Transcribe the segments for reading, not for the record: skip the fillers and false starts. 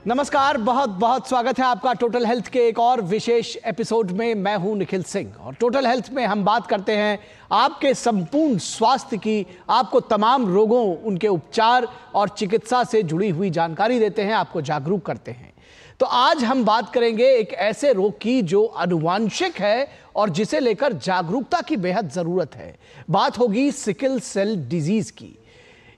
नमस्कार, बहुत बहुत स्वागत है आपका टोटल हेल्थ के एक और विशेष एपिसोड में। मैं हूं निखिल सिंह और टोटल हेल्थ में हम बात करते हैं आपके संपूर्ण स्वास्थ्य की। आपको तमाम रोगों, उनके उपचार और चिकित्सा से जुड़ी हुई जानकारी देते हैं, आपको जागरूक करते हैं। तो आज हम बात करेंगे एक ऐसे रोग की जो आनुवांशिक है और जिसे लेकर जागरूकता की बेहद जरूरत है। बात होगी सिकल सेल डिजीज की।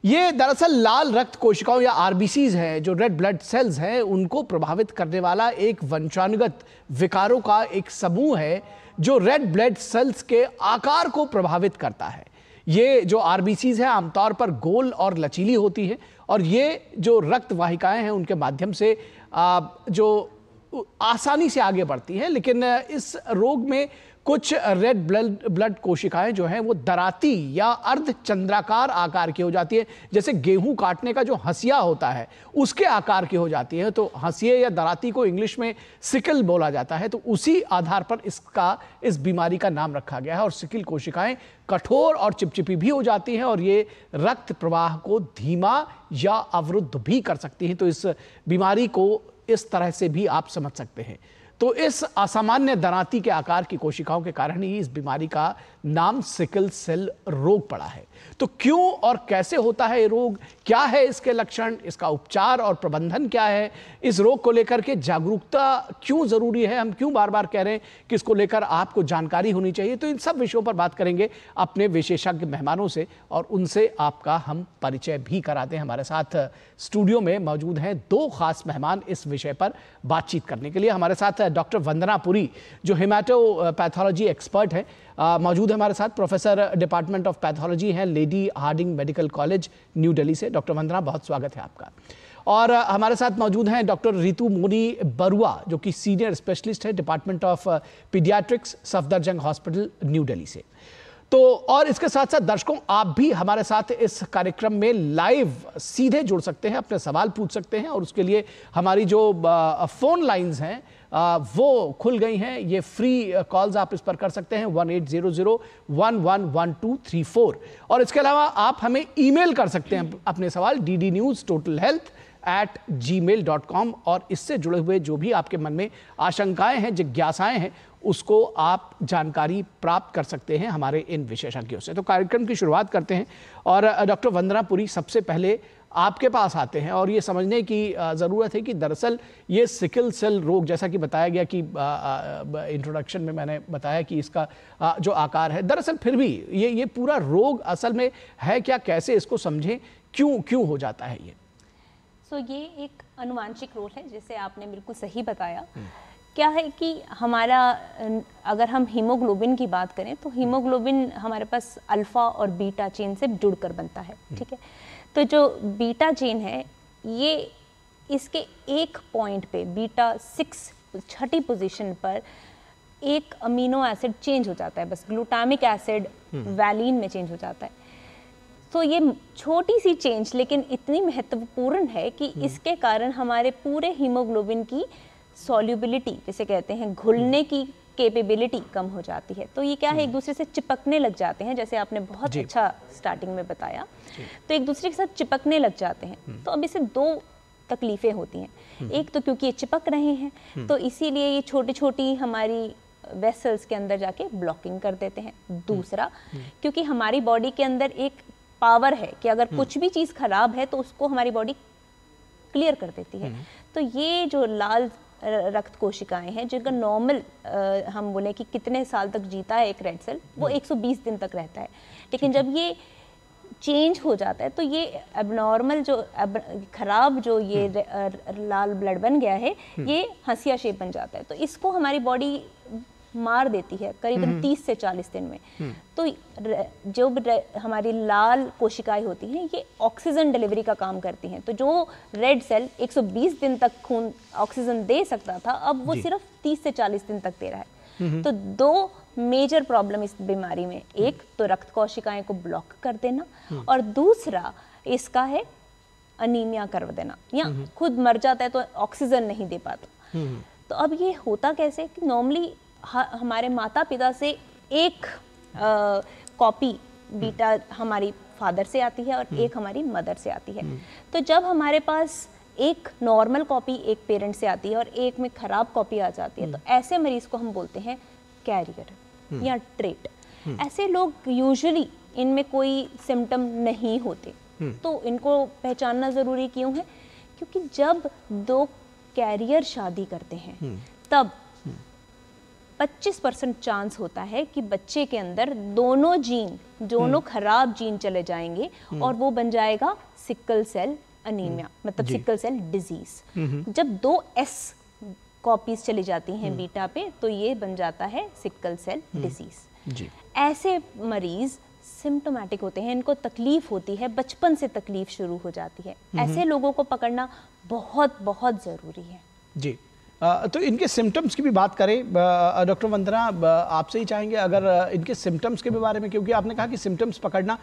ये दरअसल लाल रक्त कोशिकाओं या आरबीसीज हैं, जो रेड ब्लड सेल्स हैं, उनको प्रभावित करने वाला एक वंशानुगत विकारों का एक समूह है जो रेड ब्लड सेल्स के आकार को प्रभावित करता है। ये जो आरबीसीज हैं आमतौर पर गोल और लचीली होती हैं और ये जो रक्त वाहिकाएं हैं उनके माध्यम से जो आसानी से आगे बढ़ती हैं। लेकिन इस रोग में कुछ रेड ब्लड कोशिकाएं जो हैं वो दराती या अर्धचंद्राकार आकार की हो जाती है। जैसे गेहूं काटने का जो हंसिया होता है उसके आकार की हो जाती है। तो हंसिये या दराती को इंग्लिश में सिकल बोला जाता है। तो उसी आधार पर इस बीमारी का नाम रखा गया है। और सिकल कोशिकाएं कठोर और चिपचिपी भी हो जाती हैं और ये रक्त प्रवाह को धीमा या अवरुद्ध भी कर सकती हैं। तो इस बीमारी को इस तरह से भी आप समझ सकते हैं। तो इस असामान्य दराती के आकार की कोशिकाओं के कारण ही इस बीमारी का नाम सिकल सेल रोग पड़ा है। तो क्यों और कैसे होता है ये रोग, क्या है इसके लक्षण, इसका उपचार और प्रबंधन क्या है, इस रोग को लेकर के जागरूकता क्यों जरूरी है, हम क्यों बार बार कह रहे हैं कि इसको लेकर आपको जानकारी होनी चाहिए। तो इन सब विषयों पर बात करेंगे अपने विशेषज्ञ मेहमानों से और उनसे आपका हम परिचय भी कराते हैं। हमारे साथ स्टूडियो में मौजूद हैं दो खास मेहमान इस विषय पर बातचीत करने के लिए। हमारे साथ डॉक्टर वंदना पुरी जो हेमाटोपैथोलॉजी एक्सपर्ट हैं, मौजूद है हमारे साथ। प्रोफेसर डिपार्टमेंट ऑफ पैथोलॉजी हैं Lady Hardinge Medical College New Delhi से। डॉक्टर वंदना, बहुत स्वागत है आपका। और हमारे साथ मौजूद हैं डॉक्टर रितु मोनी बरुआ जो कि सीनियर स्पेशलिस्ट है department of paediatrics Safdarjung hospital New Delhi से। तो और इसके साथ साथ दर्शकों, आप भी हमारे साथ इस कार्यक्रम में लाइव सीधे जुड़ सकते हैं, अपने सवाल पूछ सकते हैं और उसके लिए हमारी जो फोन लाइंस हैं वो खुल गई हैं। ये फ्री कॉल्स आप इस पर कर सकते हैं 1800111234। और इसके अलावा आप हमें ईमेल कर सकते हैं अपने सवाल ddnewstotalhealth@gmail.com और इससे जुड़े हुए जो भी आपके मन में आशंकाएं हैं, जिज्ञासाएं हैं, उसको आप जानकारी प्राप्त कर सकते हैं हमारे इन विशेषज्ञों से। तो कार्यक्रम की शुरुआत करते हैं और डॉक्टर वंदना पुरी सबसे पहले आपके पास आते हैं और ये समझने की ज़रूरत है कि दरअसल ये सिकल सेल रोग, जैसा कि बताया गया कि इंट्रोडक्शन में मैंने बताया कि इसका जो आकार है, दरअसल फिर भी ये पूरा रोग असल में है क्या, कैसे इसको समझें, क्यों हो जाता है ये? ये एक आनुवांशिक रोग है, जिसे आपने बिल्कुल सही बताया। क्या है कि हमारा, अगर हम हीमोग्लोबिन की बात करें तो हीमोग्लोबिन हमारे पास अल्फा और बीटा चेन से जुड़कर बनता है, ठीक है। तो जो बीटा चेन है ये इसके एक पॉइंट पे बीटा 6 छठी पोजीशन पर एक अमीनो एसिड चेंज हो जाता है, बस ग्लूटामिक एसिड वैलीन में चेंज हो जाता है। तो ये छोटी सी चेंज लेकिन इतनी महत्वपूर्ण है कि इसके कारण हमारे पूरे हीमोग्लोबिन की सॉल्युबिलिटी, जिसे कहते हैं घुलने की कैपेबिलिटी, कम हो जाती है। तो ये क्या है, एक दूसरे से चिपकने लग जाते हैं, जैसे आपने बहुत अच्छा स्टार्टिंग में बताया। तो एक दूसरे के साथ चिपकने लग जाते हैं। तो अब इससे दो तकलीफें होती हैं। एक तो क्योंकि ये चिपक रहे हैं तो इसीलिए ये छोटी छोटी हमारी वेसल्स के अंदर जाके ब्लॉकिंग कर देते हैं। दूसरा, क्योंकि हमारी बॉडी के अंदर एक पावर है कि अगर कुछ भी चीज़ खराब है तो उसको हमारी बॉडी क्लियर कर देती है। तो ये जो लाल रक्त कोशिकाएं हैं, जिनका नॉर्मल हम बोले कि कितने साल तक जीता है एक रेड सेल, वो 120 दिन तक रहता है। लेकिन जब ये चेंज हो जाता है तो ये एबनॉर्मल जो खराब जो ये लाल ब्लड बन गया है, ये हंसिया शेप बन जाता है। तो इसको हमारी बॉडी मार देती है करीबन 30 से 40 दिन में। तो जो हमारी लाल कोशिकाएं होती हैं ये ऑक्सीजन डिलीवरी का काम करती हैं। तो जो रेड सेल 120 दिन तक खून ऑक्सीजन दे सकता था, अब वो सिर्फ 30 से 40 दिन तक दे रहा है। तो दो मेजर प्रॉब्लम इस बीमारी में, एक तो रक्त कोशिकाएं को ब्लॉक कर देना और दूसरा इसका है अनीमिया कर देना, या खुद मर जाता है तो ऑक्सीजन नहीं दे पाता। तो अब ये होता कैसे कि नॉर्मली हमारे माता पिता से एक कॉपी बीटा हमारी फादर से आती है और एक हमारी मदर से आती है। तो जब हमारे पास एक नॉर्मल कॉपी एक पेरेंट से आती है और एक में खराब कॉपी आ जाती है, तो ऐसे मरीज को हम बोलते हैं कैरियर या ट्रेट। ऐसे लोग यूजुअली इनमें कोई सिम्टम नहीं होते, तो इनको पहचानना ज़रूरी क्यों है? क्योंकि जब दो कैरियर शादी करते हैं तब 25% चांस होता है कि बच्चे के अंदर दोनों खराब जीन चले जाएंगे और वो बन जाएगा सिकल सेल अनीमिया, मतलब सिकल सेल डिजीज। जब 2 S कॉपीज चली जाती हैं बीटा पे, तो ये बन जाता है सिकल सेल डिजीज। ऐसे मरीज सिम्टोमेटिक होते हैं, इनको तकलीफ होती है, बचपन से तकलीफ शुरू हो जाती है। ऐसे लोगों को पकड़ना बहुत बहुत ज़रूरी है। जी, तो इनके सिम्टम्स की भी बात करें डॉक्टर वंदना, आपसे ही चाहेंगे अगर इनके सिम्टम्स के भी बारे में, क्योंकि आपने कहा कि सिम्टम्स पकड़ना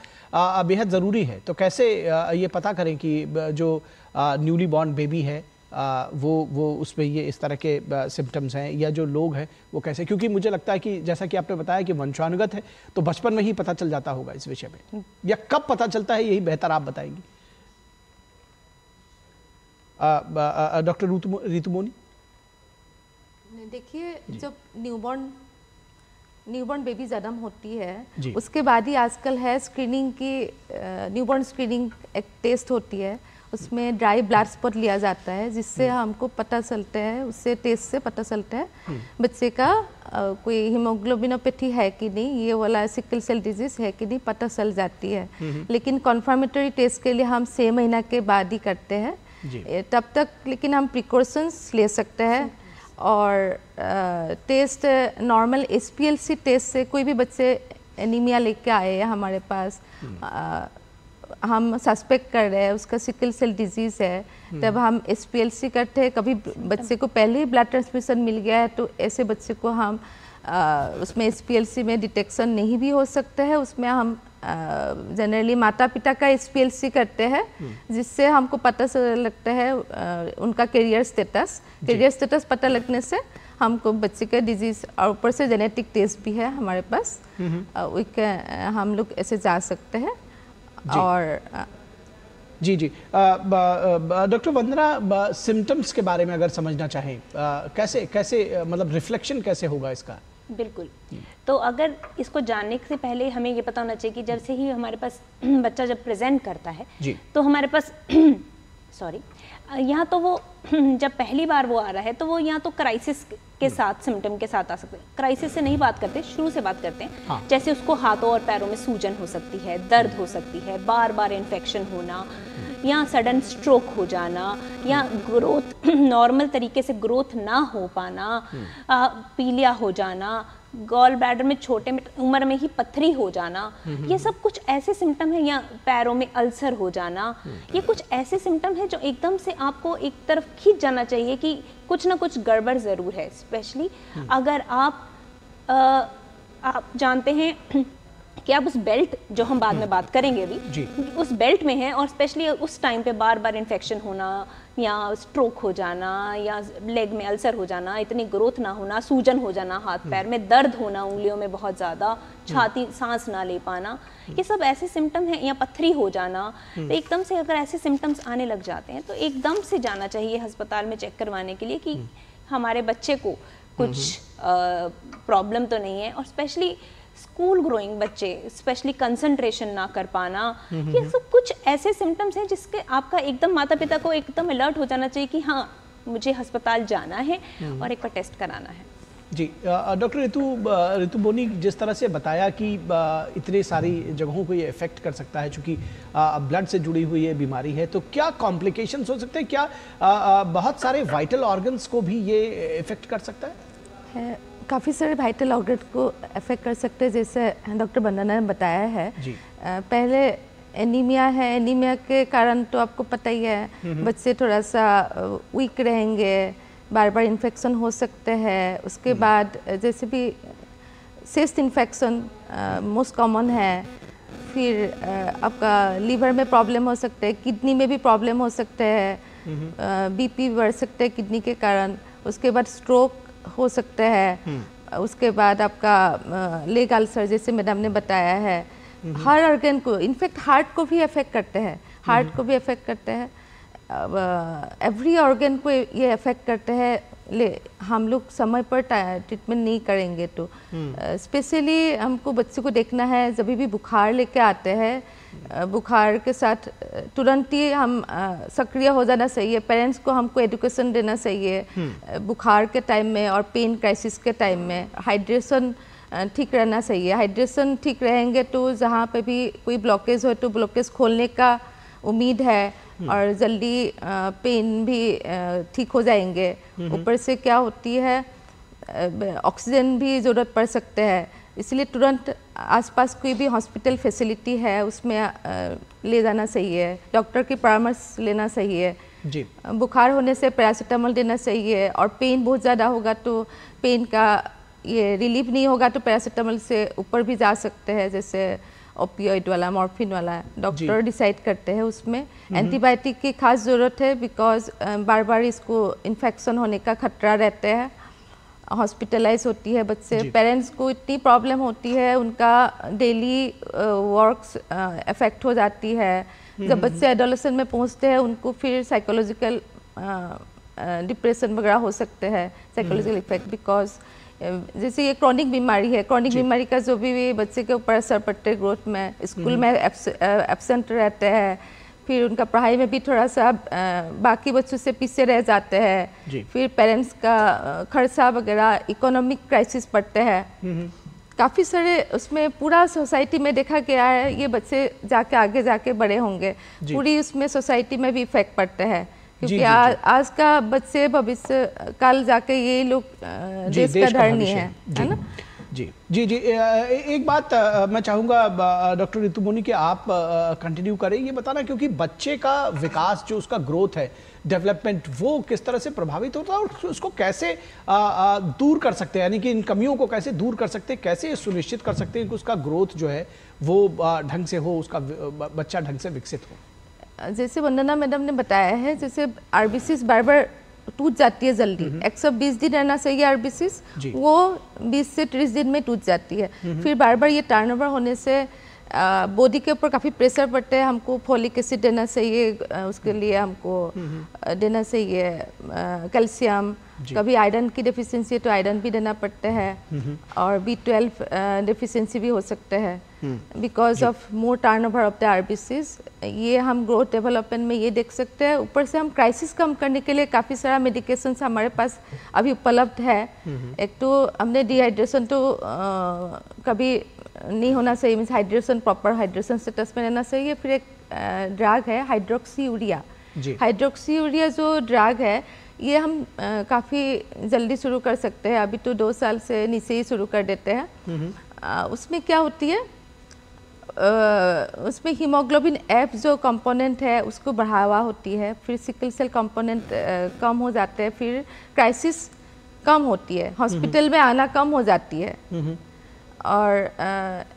बेहद ज़रूरी है, तो कैसे ये पता करें कि जो न्यूली बॉर्न बेबी है वो उसमें ये इस तरह के सिम्टम्स हैं, या जो लोग हैं वो कैसे, क्योंकि मुझे लगता है कि जैसा कि आपने बताया कि वंशानुगत है, तो बचपन में ही पता चल जाता होगा इस विषय में, या कब पता चलता है, यही बेहतर आप बताएंगी डॉक्टर ऋतु मोनी। देखिए, जब न्यूबॉर्न बेबी जन्म होती है उसके बाद ही आजकल है स्क्रीनिंग की, न्यूबॉर्न स्क्रीनिंग एक टेस्ट होती है, उसमें ड्राई ब्लड स्पॉट लिया जाता है, जिससे हमको पता चलता है, उससे टेस्ट से पता चलता है बच्चे का कोई हीमोग्लोबिनोपैथी है कि नहीं, ये वाला सिकल सेल डिजीज है कि नहीं, पता चल जाती है। लेकिन कन्फर्मेटरी टेस्ट के लिए हम 6 महीना के बाद ही करते हैं, तब तक लेकिन हम प्रिकॉशंस ले सकते हैं। और टेस्ट नॉर्मल SPLC टेस्ट से कोई भी बच्चे एनीमिया लेके आए हैं हमारे पास, हम सस्पेक्ट कर रहे हैं उसका सिकल सेल डिजीज है, तब हम SPLC करते हैं। कभी बच्चे को पहले ही ब्लड ट्रांसफ्यूजन मिल गया है, तो ऐसे बच्चे को हम उसमें SPLC में डिटेक्शन नहीं भी हो सकता है, उसमें हम जनरली माता पिता का SPLC करते हैं, जिससे हमको पता लगता है उनका कैरियर स्टेटस पता लगने से हमको बच्चे का डिजीज, और ऊपर से जेनेटिक टेस्ट भी है हमारे पास, हम लोग ऐसे जा सकते हैं। और जी डॉक्टर वंदना, सिम्टम्स के बारे में अगर समझना चाहें, कैसे मतलब रिफ्लेक्शन कैसे होगा इसका? बिल्कुल, तो अगर इसको जानने से पहले हमें ये पता होना चाहिए कि जब से ही हमारे पास बच्चा जब प्रेजेंट करता है तो हमारे पास यहाँ तो वो जब पहली बार वो आ रहा है तो वो यहाँ तो क्राइसिस के साथ, सिम्टम के साथ आ सकते हैं। क्राइसिस से नहीं बात करते, शुरू से बात करते हैं। हाँ। जैसे उसको हाथों और पैरों में सूजन हो सकती है, दर्द हो सकती है, बार बार इन्फेक्शन होना, या सडन स्ट्रोक हो जाना, या ग्रोथ नॉर्मल तरीके से ग्रोथ ना हो पाना, पीलिया हो जाना, गॉल ब्लैडर में छोटे उम्र में ही पथरी हो जाना, ये सब कुछ ऐसे सिम्टम है, या पैरों में अल्सर हो जाना, ये कुछ ऐसे सिम्टम है जो एकदम से आपको एक तरफ खींच जाना चाहिए कि कुछ ना कुछ गड़बड़ ज़रूर है। स्पेशली अगर आप जानते हैं कि आप उस बेल्ट, जो हम बाद में बात करेंगे अभी, उस बेल्ट में है, और स्पेशली उस टाइम पे बार बार इन्फेक्शन होना, या स्ट्रोक हो जाना, या लेग में अल्सर हो जाना, इतनी ग्रोथ ना होना, सूजन हो जाना, हाथ पैर में दर्द होना, उंगलियों में बहुत ज़्यादा, छाती, सांस ना ले पाना, ये सब ऐसे सिम्टम हैं, या पथरी हो जाना। तो एकदम से अगर ऐसे सिम्टम्स आने लग जाते हैं तो एकदम से जाना चाहिए अस्पताल में चेक करवाने के लिए कि हमारे बच्चे को कुछ प्रॉब्लम तो नहीं है। और स्पेशली स्कूल ग्रोइंग बच्चे, स्पेशली कंसंट्रेशन ना कर पाना, ये सब कुछ ऐसे सिम्टम्स हैं जिसके आपका एकदम माता पिता को एकदम अलर्ट हो जाना चाहिए कि हाँ, मुझे अस्पताल जाना है और एक बार टेस्ट कराना है। जी डॉक्टर ऋतु बोनी, जिस तरह से बताया कि इतने सारी जगहों को ये इफेक्ट कर सकता है, चूँकि ब्लड से जुड़ी हुई ये बीमारी है, तो क्या कॉम्प्लिकेशंस हो सकते हैं? क्या बहुत सारे वाइटल ऑर्गन्स को भी ये इफेक्ट कर सकता है? काफ़ी सारे वाइटल ऑर्गन को अफेक्ट कर सकते हैं, जैसे डॉक्टर वंदना ने बताया है। पहले एनीमिया है, एनीमिया के कारण तो आपको पता ही है, बच्चे थोड़ा सा वीक रहेंगे, बार बार इन्फेक्शन हो सकते हैं। उसके बाद जैसे भी सिस्ट इन्फेक्शन मोस्ट कॉमन है, फिर आपका लीवर में प्रॉब्लम हो सकते हैं, किडनी में भी प्रॉब्लम हो सकते हैं, बीपी बढ़ सकते हैं किडनी के कारण, उसके बाद स्ट्रोक हो सकते हैं, उसके बाद आपका लेग अल्सर जैसे मैडम ने बताया है। हर ऑर्गन को, इनफैक्ट हार्ट को भी अफेक्ट करते हैं, हार्ट को भी अफेक्ट करते हैं। एवरी ऑर्गन को ये अफेक्ट करते हैं, हम लोग समय पर ट्रीटमेंट नहीं करेंगे तो स्पेशली हमको बच्चे को देखना है जब भी बुखार लेके आते हैं, बुखार के साथ तुरंत ही हम सक्रिय हो जाना चाहिए। पेरेंट्स को हमको एजुकेशन देना चाहिए बुखार के टाइम में और पेन क्राइसिस के टाइम में। हाइड्रेशन ठीक रहना चाहिए, हाइड्रेशन ठीक रहेंगे तो जहाँ पे भी कोई ब्लॉकेज हो तो ब्लॉकेज खोलने का उम्मीद है और जल्दी पेन भी ठीक हो जाएंगे। ऊपर से क्या होती है, ऑक्सीजन भी ज़रूरत पड़ सकते हैं, इसलिए तुरंत आसपास कोई भी हॉस्पिटल फैसिलिटी है उसमें ले जाना चाहिए, डॉक्टर की परामर्श लेना चाहिए जी। बुखार होने से पैरासीटामोल देना चाहिए और पेन बहुत ज़्यादा होगा तो पेन का ये रिलीफ नहीं होगा तो पैरासीटामोल से ऊपर भी जा सकते हैं, जैसे ओपियोइड वाला, मॉर्फिन वाला डॉक्टर डिसाइड करते हैं। उसमें एंटीबायोटिक की खास ज़रूरत है बिकॉज बार बार इसको इन्फेक्शन होने का खतरा रहता है, हॉस्पिटलाइज होती है बच्चे। पेरेंट्स को इतनी प्रॉब्लम होती है, उनका डेली वर्क्स अफेक्ट हो जाती है। जब बच्चे एडोलेसेंट में पहुंचते हैं उनको फिर साइकोलॉजिकल डिप्रेशन वगैरह हो सकते हैं, साइकोलॉजिकल इफेक्ट, बिकॉज जैसे ये क्रॉनिक बीमारी है, क्रॉनिक बीमारी का जो भी बच्चे के ऊपर असर पड़ता है ग्रोथ में, स्कूल में एब्सेंट रहते हैं, फिर उनका पढ़ाई में भी थोड़ा सा बाकी बच्चों से पीछे रह जाते हैं, फिर पेरेंट्स का खर्चा वगैरह, इकोनॉमिक क्राइसिस पड़ते हैं, काफ़ी सारे उसमें पूरा सोसाइटी में देखा गया है। ये बच्चे जाके आगे जाके बड़े होंगे, पूरी उसमें सोसाइटी में भी इफेक्ट पड़ते हैं क्योंकि आज का बच्चे भविष्य कल जाके ये लोग देश का धरनी है ना। जी जी जी, एक बात मैं चाहूँगा डॉक्टर रितु मोनी कि आप कंटिन्यू करें, ये बताना क्योंकि बच्चे का विकास जो उसका ग्रोथ है, डेवलपमेंट, वो किस तरह से प्रभावित होता है और उसको कैसे दूर कर सकते हैं, यानी कि इन कमियों को कैसे दूर कर सकते हैं, कैसे सुनिश्चित कर सकते हैं कि उसका ग्रोथ जो है वो ढंग से हो, उसका बच्चा ढंग से विकसित हो। जैसे वंदना मैडम ने बताया है, जैसे आरबीसीज बार बार टूट जाती है जल्दी, 120 दिन रहना चाहिए आरबीसीज, वो 20 से 30 दिन में टूट जाती है। फिर बार बार ये टर्नओवर होने से बॉडी के ऊपर काफ़ी प्रेशर पड़ता है, हमको फोलिक एसिड देना चाहिए, उसके लिए हमको देना चाहिए कैल्शियम, कभी आयरन की डेफिशिएंसी है तो आयरन भी देना पड़ता है, और B12 डेफिशिएंसी भी हो सकते हैं because of more turnover of the RBCs. ये हम ग्रोथ डेवलपमेंट में ये देख सकते हैं। ऊपर से हम क्राइसिस कम करने के लिए काफ़ी सारा मेडिकेशन हमारे पास अभी उपलब्ध है। एक तो हमने डिहाइड्रेशन तो कभी नहीं होना चाहिए, means hydration, proper hydration status में रहना चाहिए। फिर एक ड्रग है हाइड्रोक्सी यूरिया, हाइड्रोक्सी यूरिया जो ड्रग है ये हम काफ़ी जल्दी शुरू कर सकते हैं, अभी तो 2 साल से नीचे ही शुरू कर देते हैं। उसमें क्या होती है, उसमें हीमोग्लोबिन F जो कंपोनेंट है उसको बढ़ावा होती है, फिर सिकल सेल कंपोनेंट कम हो जाते हैं, फिर क्राइसिस कम होती है, हॉस्पिटल में आना कम हो जाती है। और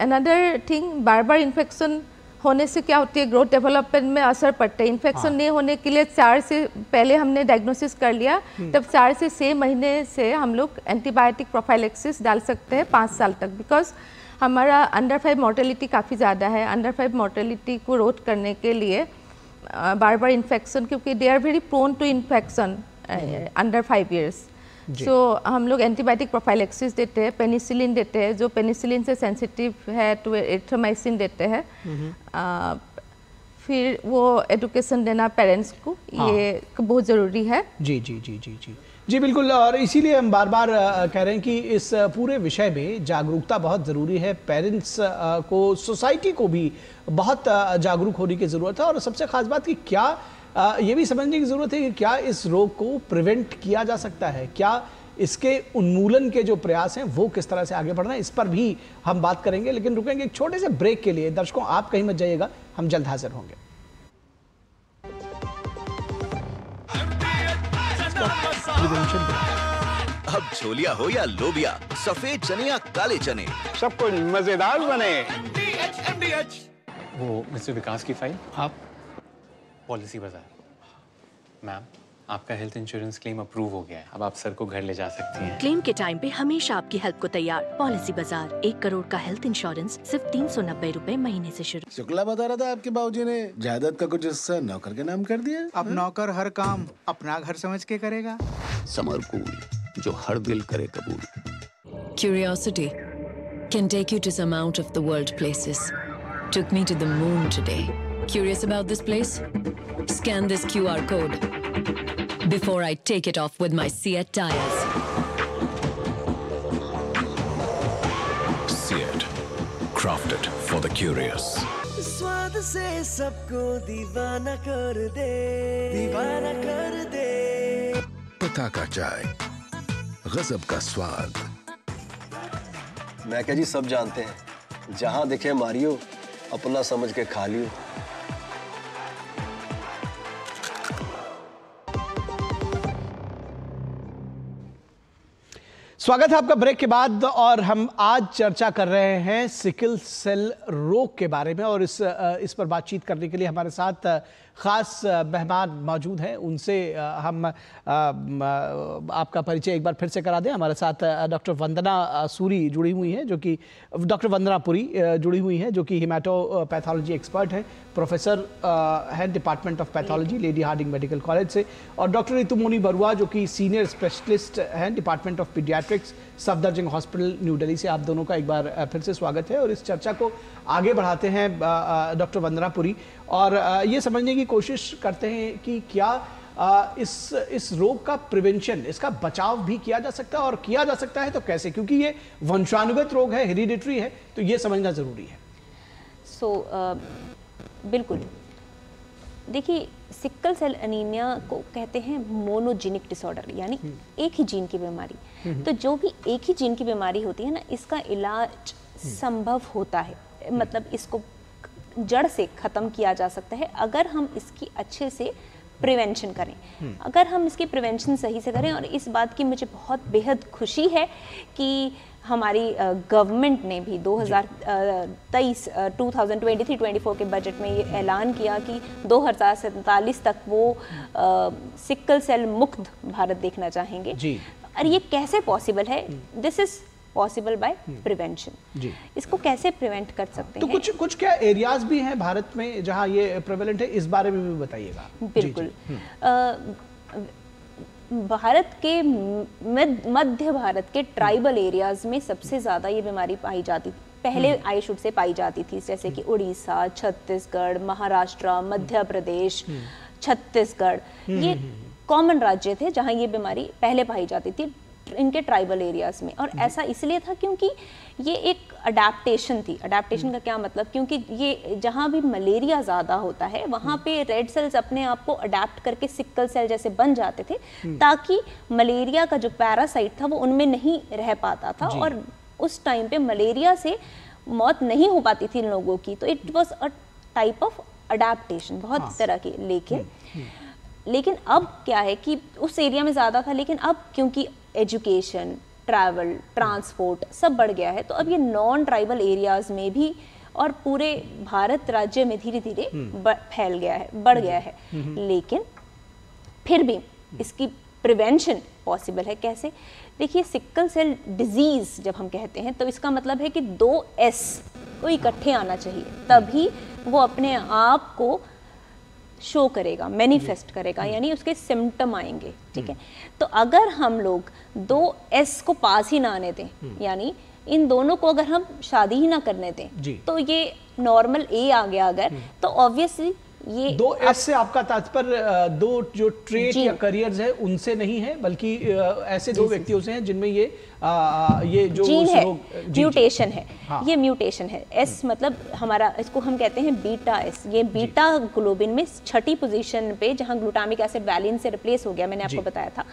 अनदर थिंग, बार बार इन्फेक्शन होने से क्या होती है, ग्रोथ डेवलपमेंट में असर पड़ता है। इन्फेक्शन नहीं होने के लिए 4 से पहले हमने डायग्नोसिस कर लिया, तब 4 से 6 महीने से हम लोग एंटीबायोटिक प्रोफाइलेक्सिस डाल सकते हैं 5 साल तक, बिकॉज हमारा अंडर 5 मोर्टेलिटी काफ़ी ज़्यादा है। अंडर 5 मोर्टेलिटी को रोध करने के लिए बार बार इन्फेक्शन, क्योंकि they are very prone to infection under 5 years, so हम लोग एंटीबायोटिक प्रोफाइलेक्सिस देते हैं, पेनिसिलिन देते हैं, जो पेनिसिलिन से सेंसिटिव है तो एरिथ्रोमाइसिन देते हैं। फिर वो एजुकेशन देना पेरेंट्स को, ये बहुत ज़रूरी है। जी जी जी जी जी जी बिल्कुल, और इसीलिए हम बार बार कह रहे हैं कि इस पूरे विषय में जागरूकता बहुत ज़रूरी है। पेरेंट्स को, सोसाइटी को भी बहुत जागरूक होने की ज़रूरत है, और सबसे ख़ास बात कि क्या ये भी समझने की ज़रूरत है कि क्या इस रोग को प्रिवेंट किया जा सकता है, क्या इसके उन्मूलन के जो प्रयास हैं वो किस तरह से आगे बढ़ना है, इस पर भी हम बात करेंगे। लेकिन रुकेंगे एक छोटे से ब्रेक के लिए। दर्शकों, आप कहीं मत जाइएगा, हम जल्द हाजिर होंगे। अब छोलिया हो या लोबिया, सफेद चने या काले चने, सब कुछ मजेदार बने। वो मिस्टर विकास की फाइल, आप पॉलिसी बाजार। मैम, आपका हेल्थ इंश्योरेंस क्लेम अप्रूव हो गया है। अब आप सर को घर ले जा सकती हैं। क्लेम के टाइम पे हमेशा आपकी हेल्प को तैयार। पॉलिसी बाजार, 1 करोड़ का हेल्थ इंश्योरेंस सिर्फ 390 रुपए महीने से शुरू। शुक्ला बता रहा था आपके बाबूजी ने जायदाद का कुछ हिस्सा नौकर के नाम कर दिया। अब नौकर हर काम अपना घर समझ के करेगा। समर कूल, जो हर दिल करे कबूल। Curiosity can take you to some out of the world places. Took me to the moon today. Curious about this place? Scan this QR code before I take it off with my Seat tires. Seat, crafted for the curious. स्वाद से सबको दीवाना कर दे, दीवाना कर दे। पता का चाय, गजब का स्वाद। मैं क्या जी, सब जानते हैं, जहां दिखे मारियो, अपना समझ के खा लियो। स्वागत है आपका ब्रेक के बाद, और हम आज चर्चा कर रहे हैं सिकल सेल रोग के बारे में। और इस पर बातचीत करने के लिए हमारे साथ ख़ास मेहमान मौजूद हैं। उनसे हम आपका परिचय एक बार फिर से करा दें। हमारे साथ डॉक्टर वंदना सूरी जुड़ी हुई हैं, जो कि डॉक्टर वंदना पुरी जुड़ी हुई हैं, जो कि हिमेटोपैथोलॉजी एक्सपर्ट हैं, प्रोफेसर हैं department of pathology, Lady Hardinge Medical College से। और डॉक्टर रितुमोनी बरुआ, जो कि सीनियर स्पेशलिस्ट हैं department of paediatrics, Safdarjung hospital, New Delhi से। आप दोनों का एक बार फिर से स्वागत है। और इस चर्चा को आगे बढ़ाते हैं डॉक्टर वंदना पुरी, और ये समझने की कोशिश करते हैं कि क्या इस रोग का प्रिवेंशन, इसका बचाव भी किया जा सकता है, और किया जा सकता है तो कैसे, क्योंकि ये वंशानुगत रोग है, हेरिडिटरी है, तो ये समझना जरूरी है। बिल्कुल, देखिए, सिकल सेल एनीमिया को कहते हैं मोनोजेनिक डिसऑर्डर, यानी एक ही जीन की बीमारी। तो जो भी एक ही जीन की बीमारी होती है ना, इसका इलाज संभव होता है, मतलब इसको जड़ से ख़त्म किया जा सकता है अगर हम इसकी अच्छे से प्रिवेंशन करें। अगर हम इसकी प्रिवेंशन सही से करें, और इस बात की मुझे बहुत बेहद खुशी है कि हमारी गवर्नमेंट ने भी 2023-24 के बजट में ये ऐलान किया कि 2047 तक वो सिकल सेल मुक्त भारत देखना चाहेंगे। और ये कैसे पॉसिबल है? This is possible by prevention. इसको कैसे प्रिवेंट कर सकते हैं? तो कुछ क्या एरियाज भी हैं भारत में जहां ये प्रेवलेंट है, इस बारे में भी बताइएगा। बिल्कुल। भारत के मध्य भारत के ट्राइबल एरियाज में सबसे ज़्यादा ये बीमारी पाई जाती थी पहले, आई शुड से पाई जाती थी, जैसे कि उड़ीसा, छत्तीसगढ़, महाराष्ट्र, मध्य प्रदेश, छत्तीसगढ़, ये कॉमन राज्य थे जहां ये बीमारी पहले पाई जाती थी इनके ट्राइबल एरियाज में। और ऐसा इसलिए था क्योंकि ये एक अडेप्टेशन थी। अडेप्टेशन का क्या मतलब? क्योंकि ये जहाँ भी मलेरिया ज़्यादा होता है वहाँ पे रेड सेल्स अपने आप को अडेप्ट करके सिकल सेल जैसे बन जाते थे, ताकि मलेरिया का जो पैरासाइट था वो उनमें नहीं रह पाता था, और उस टाइम पे मलेरिया से मौत नहीं हो पाती थी इन लोगों की। तो it was a type of adaptation, बहुत तरह की। लेकिन अब क्या है कि उस एरिया में ज़्यादा था, लेकिन अब क्योंकि एजुकेशन, ट्रैवल, ट्रांसपोर्ट सब बढ़ गया है, तो अब ये नॉन ट्राइबल एरियाज में भी और पूरे भारत राज्य में धीरे धीरे फैल गया है, बढ़ गया है। लेकिन फिर भी इसकी प्रिवेंशन पॉसिबल है। कैसे? देखिए, सिकल सेल डिजीज जब हम कहते हैं तो इसका मतलब है कि 2 S को इकट्ठे आना चाहिए, तभी वो अपने आप को शो करेगा, मैनिफेस्ट करेगा, यानी उसके सिम्टम आएंगे। ठीक है, तो अगर हम लोग 2 S को पास ही ना आने दें, यानी इन दोनों को अगर हम शादी ही ना करने दें, तो ये नॉर्मल A आ गया अगर, तो ऑब्वियसली ये 2 S से आपका तात्पर्य 2 जो ट्रेट या करियर्स है उनसे नहीं है, बल्कि ऐसे 2 व्यक्तियों से हैं जिनमें ये जो जीन है, म्यूटेशन है। ये म्यूटेशन है। S मतलब हमारा, इसको हम कहते हैं बीटा S। ये बीटा ग्लोबिन में 6ठी पोजीशन पे, जहां ग्लूटामिक एसिड वैलिन से रिप्लेस हो गया, मैंने आपको बताया था,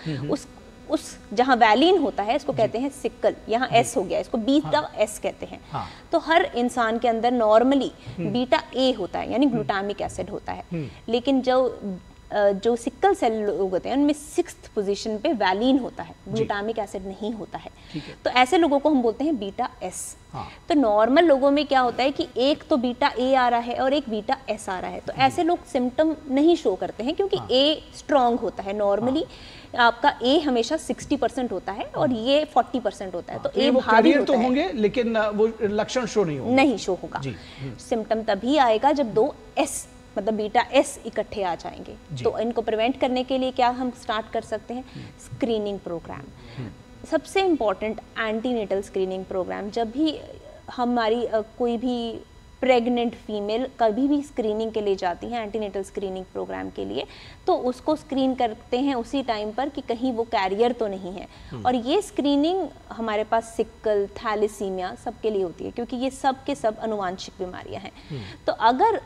उस जहां वैलिन होता है इसको कहते हैं सिकल, यहाँ S हो गया, इसको बीटा S कहते हैं। तो हर इंसान के अंदर नॉर्मली बीटा A होता है, यानी ग्लूटामिक एसिड होता है। लेकिन जो जो सिकल सेल लोग होते हैं उनमें 6th पोजीशन पे वैलिन होता है, ग्लूटामिक एसिड नहीं होता है। तो ऐसे लोगों को हम बोलते हैं बीटा एस। तो नॉर्मल लोगों में क्या होता है कि एक तो बीटा ए आ रहा है और एक बीटा एस आ रहा है, तो ऐसे लोग सिम्टम नहीं शो करते हैं क्योंकि ए स्ट्रॉन्ग होता है। नॉर्मली आपका ए हमेशा 60% होता है और ये 40% होता है, तो ए भारी होता तो होंगे लेकिन वो लक्षण शो नहीं शो होगा। सिम्टम तभी आएगा जब 2 एस मतलब बीटा एस इकट्ठे आ जाएंगे। तो इनको प्रिवेंट करने के लिए क्या हम स्टार्ट कर सकते हैं? Screening programme. सबसे इम्पॉर्टेंट एंटीनेटल स्क्रीनिंग प्रोग्राम। जब भी हमारी कोई भी प्रेग्नेंट फीमेल कभी भी स्क्रीनिंग के लिए जाती हैं, एंटीनेटल स्क्रीनिंग प्रोग्राम के लिए, तो उसको स्क्रीन करते हैं उसी टाइम पर कि कहीं वो कैरियर तो नहीं है। और ये स्क्रीनिंग हमारे पास सिकल, थैलेसीमिया सबके लिए होती है क्योंकि ये सब के सब आनुवांशिक बीमारियां हैं। तो अगर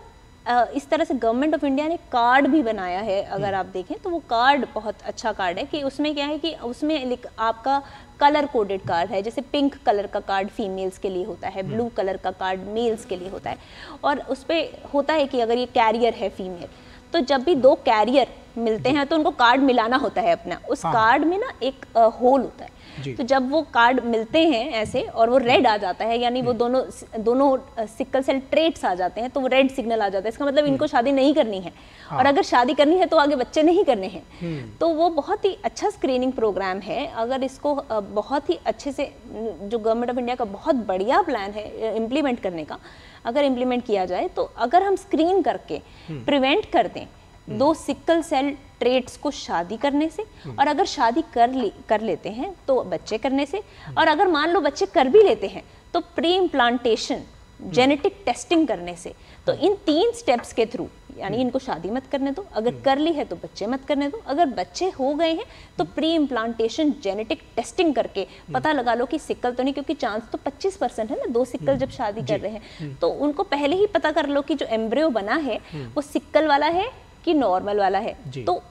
इस तरह से गवर्नमेंट ऑफ इंडिया ने कार्ड भी बनाया है, अगर आप देखें तो वो कार्ड बहुत अच्छा कार्ड है कि उसमें क्या है कि उसमें आपका कलर कोडेड कार्ड है। जैसे पिंक कलर का कार्ड फीमेल्स के लिए होता है, ब्लू कलर का कार्ड मेल्स के लिए होता है, और उस पर होता है कि अगर ये कैरियर है फीमेल, तो जब भी 2 कैरियर मिलते हैं तो उनको कार्ड मिलाना होता है अपना। उस कार्ड में ना एक होल होता है, तो जब वो कार्ड मिलते हैं ऐसे और वो रेड आ जाता है, यानी वो दोनों सिकल सेल ट्रेट्स आ जाते हैं, तो वो रेड सिग्नल आ जाता है। इसका मतलब इनको शादी नहीं करनी है, और अगर शादी करनी है तो आगे बच्चे नहीं करने हैं। तो वो बहुत ही अच्छा स्क्रीनिंग प्रोग्राम है। अगर इसको बहुत ही अच्छे से, जो गवर्नमेंट ऑफ इंडिया का बहुत बढ़िया प्लान है इम्प्लीमेंट करने का, अगर इम्प्लीमेंट किया जाए तो अगर हम स्क्रीन करके प्रिवेंट कर दें 2 सिकल सेल ट्रेट्स को शादी करने से, और अगर शादी कर लेते हैं तो बच्चे करने से, और अगर मान लो बच्चे कर भी लेते हैं तो प्री इम्प्लांटेशन जेनेटिक टेस्टिंग करने से। तो इन 3 स्टेप्स के थ्रू, यानी इनको शादी मत करने दो, अगर कर ली है तो बच्चे मत करने दो, अगर बच्चे हो गए हैं तो प्री इम्प्लांटेशन जेनेटिक टेस्टिंग करके पता लगा लो कि सिकल तो नहीं, क्योंकि चांस तो 25% है ना 2 सिकल जब शादी कर रहे हैं, तो उनको पहले ही पता कर लो कि जो एम्ब्रियो बना है वो सिकल वाला है कि नॉर्मल वाला है। तो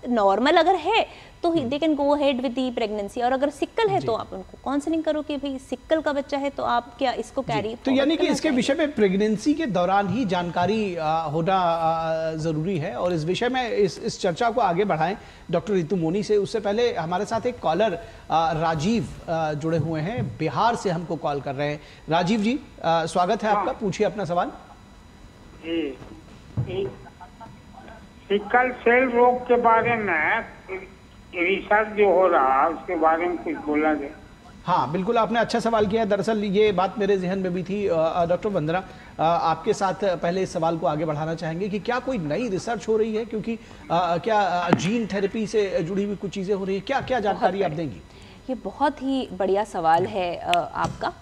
नॉर्मल अगर है तो they can go ahead with the pregnancy, और अगर सिकल है तो आप उनको काउंसलिंग करो कि भाई सिकल का बच्चा है तो आप क्या इसको कैरी। तो यानी कि इसके विषय में प्रेगनेंसी के दौरान ही जानकारी होना ज़रूरी है। और इस विषय में इस चर्चा को आगे बढ़ाएं डॉक्टर रितु मोनी से। उससे पहले हमारे साथ एक कॉलर राजीव जुड़े हुए हैं, बिहार से हमको कॉल कर रहे हैं। राजीव जी, स्वागत है आपका, पूछिए अपना सवाल। सिकल सेल रोग के बारे में रिसर्च जो हो रहा है उसके बारे में कुछ बोला जाए। हाँ बिल्कुल, आपने अच्छा सवाल किया। दरअसल ये बात मेरे जहन में भी थी। डॉक्टर वंदना, आपके साथ पहले इस सवाल को आगे बढ़ाना चाहेंगे कि क्या कोई नई रिसर्च हो रही है, क्योंकि क्या जीन थेरेपी से जुड़ी हुई कुछ चीज़ें हो रही है, क्या क्या जानकारी आप देंगी? ये बहुत ही बढ़िया सवाल है आपका।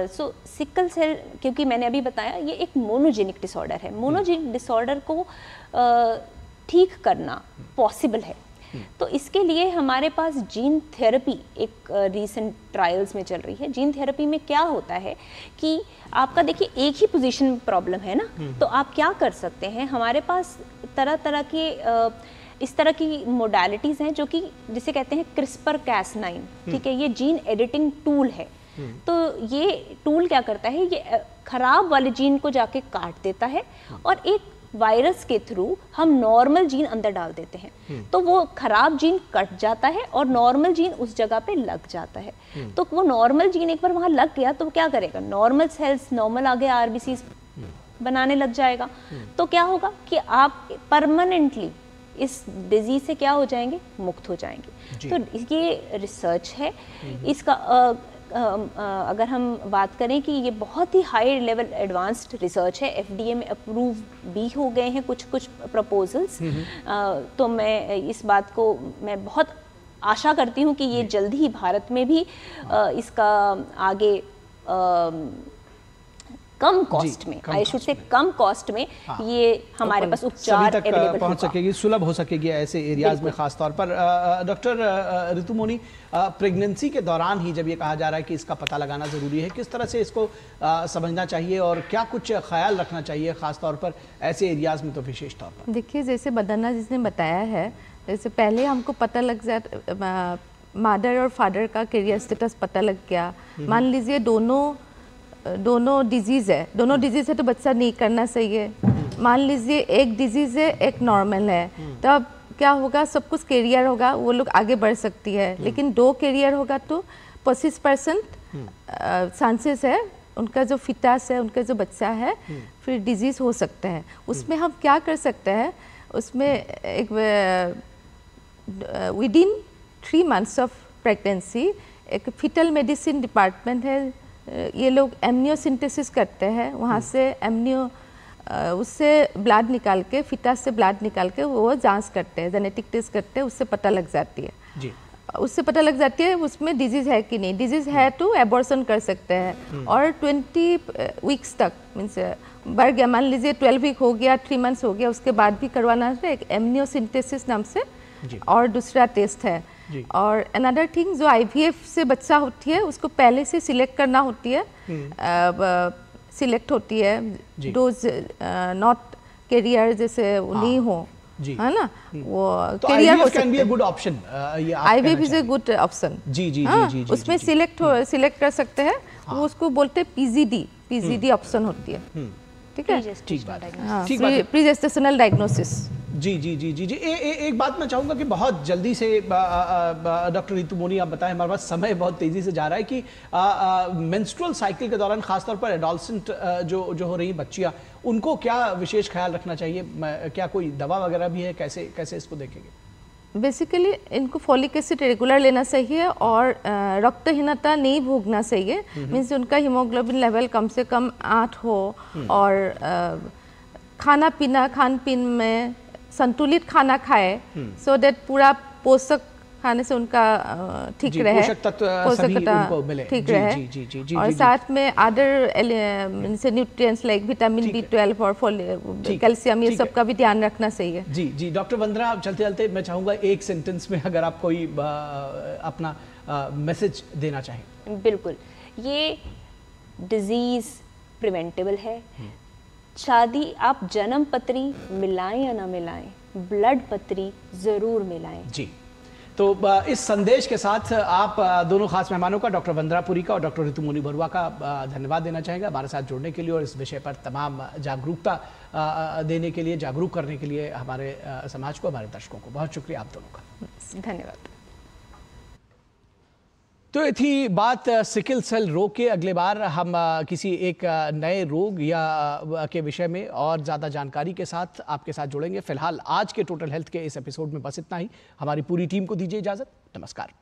सो सिकल सेल, क्योंकि मैंने अभी बताया ये एक मोनोजेनिक डिसऑर्डर है, मोनोजेनिक डिसऑर्डर को ठीक करना पॉसिबल है। तो इसके लिए हमारे पास जीन थेरेपी एक रीसेंट ट्रायल्स में चल रही है। जीन थेरेपी में क्या होता है कि आपका देखिए एक ही पोजीशन प्रॉब्लम है ना, तो आप क्या कर सकते हैं, हमारे पास तरह तरह के इस तरह की मोडालिटीज़ हैं जो कि जिसे कहते हैं CRISPR-Cas9, ठीक है, ये जीन एडिटिंग टूल है। तो ये टूल क्या करता है, ये खराब वाले जीन को जाके काट देता है और एक वायरस के थ्रू हम नॉर्मल जीन अंदर डाल देते हैं, तो वो खराब जीन कट जाता है और नॉर्मल जीन उस जगह पे लग जाता है। तो वो नॉर्मल जीन एक बार वहाँ लग गया तो क्या करेगा, नॉर्मल सेल्स, नॉर्मल आगे RBCs बनाने लग जाएगा। तो क्या होगा कि आप परमानेंटली इस डिजीज से क्या हो जाएंगे, मुक्त हो जाएंगे। तो ये रिसर्च है, इसका अगर हम बात करें कि ये बहुत ही हाई लेवल एडवांस्ड रिसर्च है, FDA में अप्रूव भी हो गए हैं कुछ कुछ प्रपोजल्स। तो मैं इस बात को मैं बहुत आशा करती हूँ कि ये जल्दी ही भारत में भी इसका आगे कम कॉस्ट में, I should say come cost में ये हमारे पास उपचार तक पहुंच सकेगी, सुलभ हो सकेगी ऐसे एरियाज में खास तौर पर। डॉक्टर रितु मोनी, प्रेगनेंसी के दौरान ही जब ये कहा जा रहा है कि इसका पता लगाना ज़रूरी है, किस तरह से इसको समझना चाहिए और क्या कुछ ख्याल रखना चाहिए खास तौर पर ऐसे एरियाज में? तो विशेष तौर पर देखिए, जैसे बदना जिसने बताया है, जैसे पहले हमको पता लग जाता, मदर और फादर का कैरियर स्टेटस पता लग गया, मान लीजिए दोनों डिजीज़ है, दोनों डिजीज़ है तो बच्चा नहीं करना सही है। मान लीजिए एक डिजीज़ है, एक नॉर्मल है, तब क्या होगा, सब कुछ कैरियर होगा, वो लोग आगे बढ़ सकती है। लेकिन 2 कैरियर होगा तो 25% चांसेस है उनका जो फिटस है, उनका जो बच्चा है, फिर डिजीज़ हो सकता है। उसमें हम क्या कर सकते हैं, उसमें एक विदिन 3 months ऑफ प्रेगनेंसी एक फीटल मेडिसिन डिपार्टमेंट है, ये लोग एमनियोसिंथेसिस करते हैं, वहाँ से उससे ब्लड निकाल के, फिटस से ब्लड निकाल के वो जांच करते हैं, जेनेटिक टेस्ट करते हैं, उससे पता लग जाती है जी। उससे पता लग जाती है उसमें डिजीज़ है कि नहीं। डिजीज़ है तो एबॉर्शन कर सकते हैं और 20 वीक्स तक, मीन्स बढ़ गया, मान लीजिए 12 वीक हो गया, 3 months हो गया, उसके बाद भी करवाना है। एक एमनियोसिंथेसिस नाम से और दूसरा टेस्ट है। और अनदर थिंग, जो IVF से बच्चा होती है उसको पहले से सिलेक्ट करना होती है, सिलेक्ट होती है डोज नॉट कैरियर जैसे नहीं हो, है ना, वो तो कैरियर हो IVF can be a सकते good option, IVF is a good option. जी, उसमें सिलेक्ट कर सकते हैं, वो उसको बोलते हैं PGD ऑप्शन होती है। ठीक है, ठीक बात है, प्री-जेस्टेशनल डायग्नोसिस। जी। एक बात मैं चाहूँगा कि बहुत जल्दी से डॉक्टर रितु मोनी आप बताएं, हमारे पास समय बहुत तेज़ी से जा रहा है, कि मेंस्ट्रुअल साइकिल के दौरान खासतौर पर एडोलसेंट जो हो रही बच्चियाँ, उनको क्या विशेष ख्याल रखना चाहिए? क्या कोई दवा वगैरह भी है? कैसे इसको देखेंगे? बेसिकली इनको फॉलिक एसिड रेगुलर लेना चाहिए और रक्तहीनता नहीं भोगना चाहिए। मीन्स उनका हीमोग्लोबिन लेवल कम से कम 8 हो और खान पीन में संतुलित खाना खाए, सो दैट पूरा पोषक खाने से उनका ठीक रहे, पोषक तत्व ठीक रहे। और साथ में other nutrients like vitamin B12 और कैल्शियम, ये सब का भी ध्यान रखना चाहिए। जी डॉक्टर वंदना, चलते चलते मैं चाहूँगा एक सेंटेंस में अगर आप कोई अपना मैसेज देना चाहें। बिल्कुल, ये डिजीज़ प्रिवेंटेबल है। शादी आप जन्म पत्री मिलाएं या ना मिलाएं, ब्लड पत्री ज़रूर मिलाएं। जी, तो इस संदेश के साथ आप दोनों खास मेहमानों का, डॉक्टर वंदना पुरी का और डॉक्टर रितु मोनी बरुआ का धन्यवाद देना चाहेंगे हमारे साथ जुड़ने के लिए और इस विषय पर तमाम जागरूकता देने के लिए, जागरूक करने के लिए हमारे समाज को, हमारे दर्शकों को। बहुत शुक्रिया आप दोनों का, धन्यवाद। तो ये थी बात सिकल सेल रोग के। अगले बार हम किसी एक नए रोग या के विषय में और ज़्यादा जानकारी के साथ आपके साथ जुड़ेंगे। फिलहाल आज के टोटल हेल्थ के इस एपिसोड में बस इतना ही। हमारी पूरी टीम को दीजिए इजाज़त। नमस्कार।